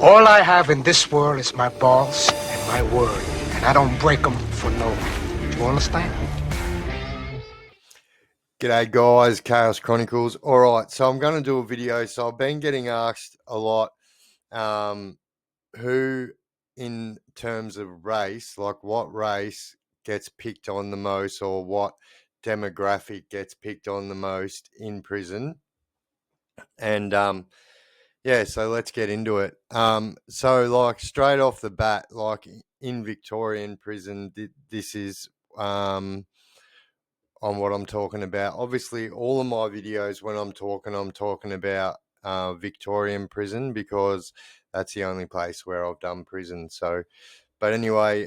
All I have in this world is my balls and my word, and I don't break them for no one. Do you understand? G'day guys, Chaos Chronicles. All right, so I'm going to do a video. So I've been getting asked a lot, who in terms of race, like what race gets picked on the most, or what demographic gets picked on the most in prison. And yeah, so let's get into it. So like straight off the bat, like in Victorian prison, this is on what I'm talking about. Obviously, all of my videos when I'm talking about Victorian prison, because that's the only place where I've done prison. So, but anyway,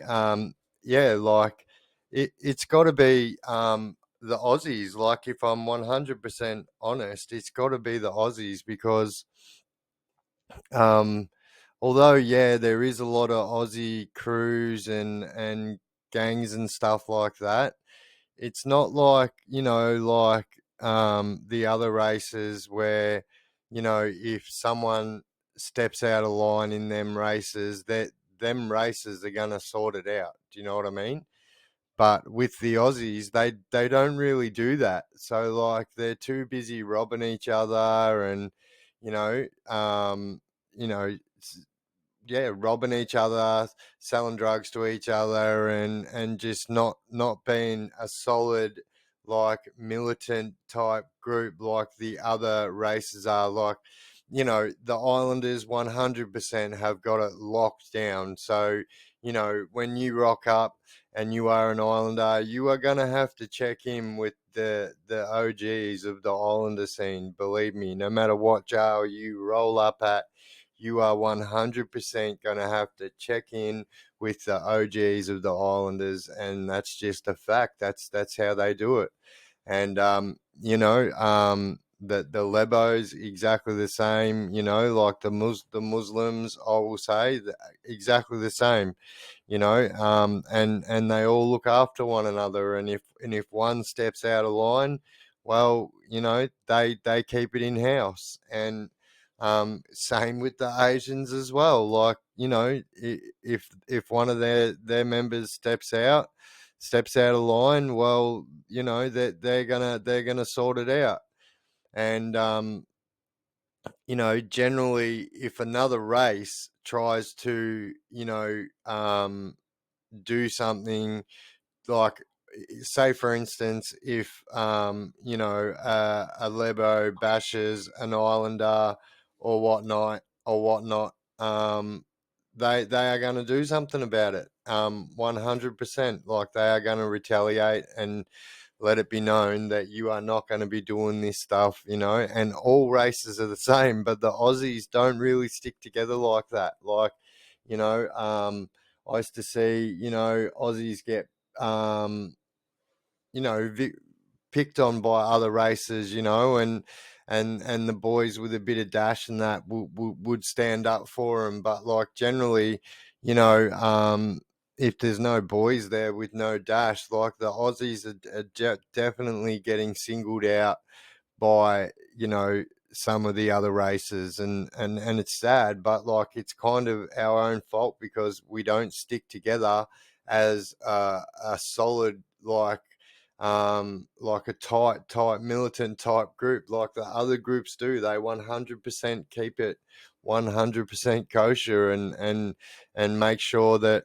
yeah, like it's got to be the Aussies. Like, if I'm 100% honest, it's got to be the Aussies, because um, although, yeah, there is a lot of Aussie crews and gangs and stuff like that, it's not like, like the other races where, if someone steps out of line in them races, that them races are going to sort it out. Do you know what I mean? But with the Aussies, they don't really do that. So like they're too busy robbing each other and, you know, um, you know, yeah, robbing each other, selling drugs to each other, and just not being a solid, like, militant type group like the other races are. Like, the Islanders 100% have got it locked down. So, when you rock up and you are an Islander, you are gonna have to check in with the OGs of the Islander scene. Believe me, no matter what jail you roll up at, you are 100% going to have to check in with the OGs of the Islanders, and that's just a fact. That's how they do it. And the Lebos exactly the same. Like the Muslims, I will say, exactly the same. And they all look after one another. And if one steps out of line, well, they keep it in house. And same with the Asians as well. Like, if one of their members steps out of line, well, they're gonna sort it out. And generally, if another race tries to, do something, like, say for instance, if a Lebo bashes an Islander or whatnot, they are going to do something about it. 100%. Like, they are going to retaliate and let it be known that you are not going to be doing this stuff. And all races are the same, but the Aussies don't really stick together like that. Like, I used to see, Aussies get, picked on by other races, and the boys with a bit of dash and that would stand up for them. But like, generally, if there's no boys there with no dash, like, the Aussies are definitely getting singled out by, some of the other races, and it's sad, but like, it's kind of our own fault because we don't stick together as a solid, like a tight militant type group like the other groups do. They 100% keep it 100% kosher, and make sure that,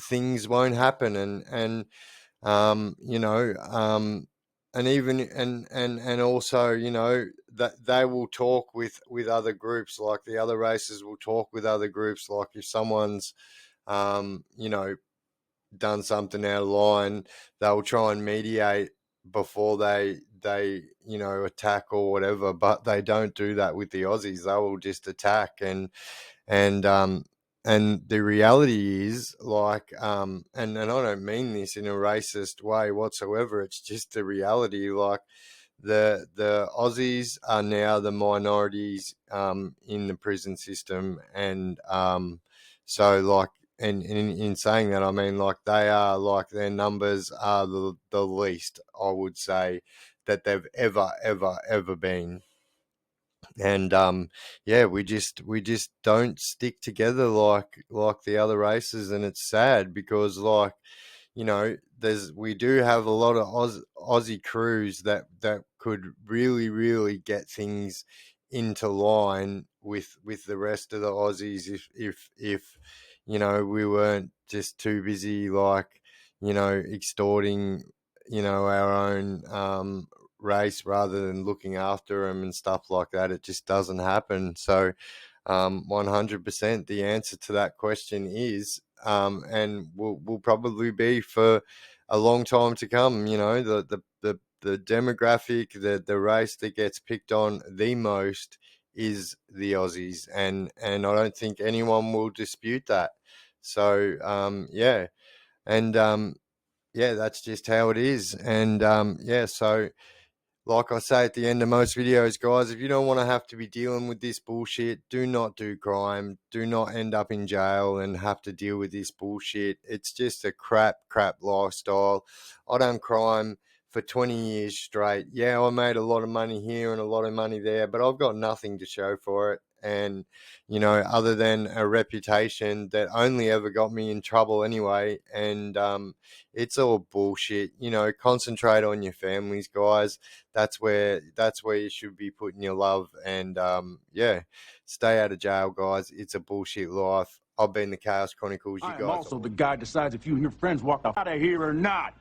things won't happen. Um you know um and even and also, that they will talk with other groups. Like, the other races will talk with other groups. Like, if someone's done something out of line, they'll try and mediate before they attack or whatever. But they don't do that with the Aussies. They will just attack. And the reality is, like, and I don't mean this in a racist way whatsoever, it's just the reality. Like, the Aussies are now the minorities in the prison system. And so, like, and in saying that, I mean, like, they are, like, their numbers are the least, I would say, that they've ever been. And yeah, we just don't stick together like the other races, and it's sad because, like, we do have a lot of Aussie crews that could really get things into line with the rest of the Aussies if we weren't just too busy, like, extorting our own race rather than looking after them and stuff like that. It just doesn't happen. So 100% the answer to that question is, and will probably be for a long time to come. The demographic, the race that gets picked on the most is the Aussies, and I don't think anyone will dispute that. So yeah, and yeah, that's just how it is. And yeah, so like I say at the end of most videos, guys, if you don't want to have to be dealing with this bullshit, do not do crime. Do not end up in jail and have to deal with this bullshit. It's just a crap lifestyle. I done crime for 20 years straight. Yeah, I made a lot of money here and a lot of money there, but I've got nothing to show for it. And, other than a reputation that only ever got me in trouble anyway. And it's all bullshit. Concentrate on your families, guys. That's where you should be putting your love. And yeah, stay out of jail, guys. It's a bullshit life. I've been the Chaos Chronicles. You I am guys also the guy decides if you and your friends walk out of here or not.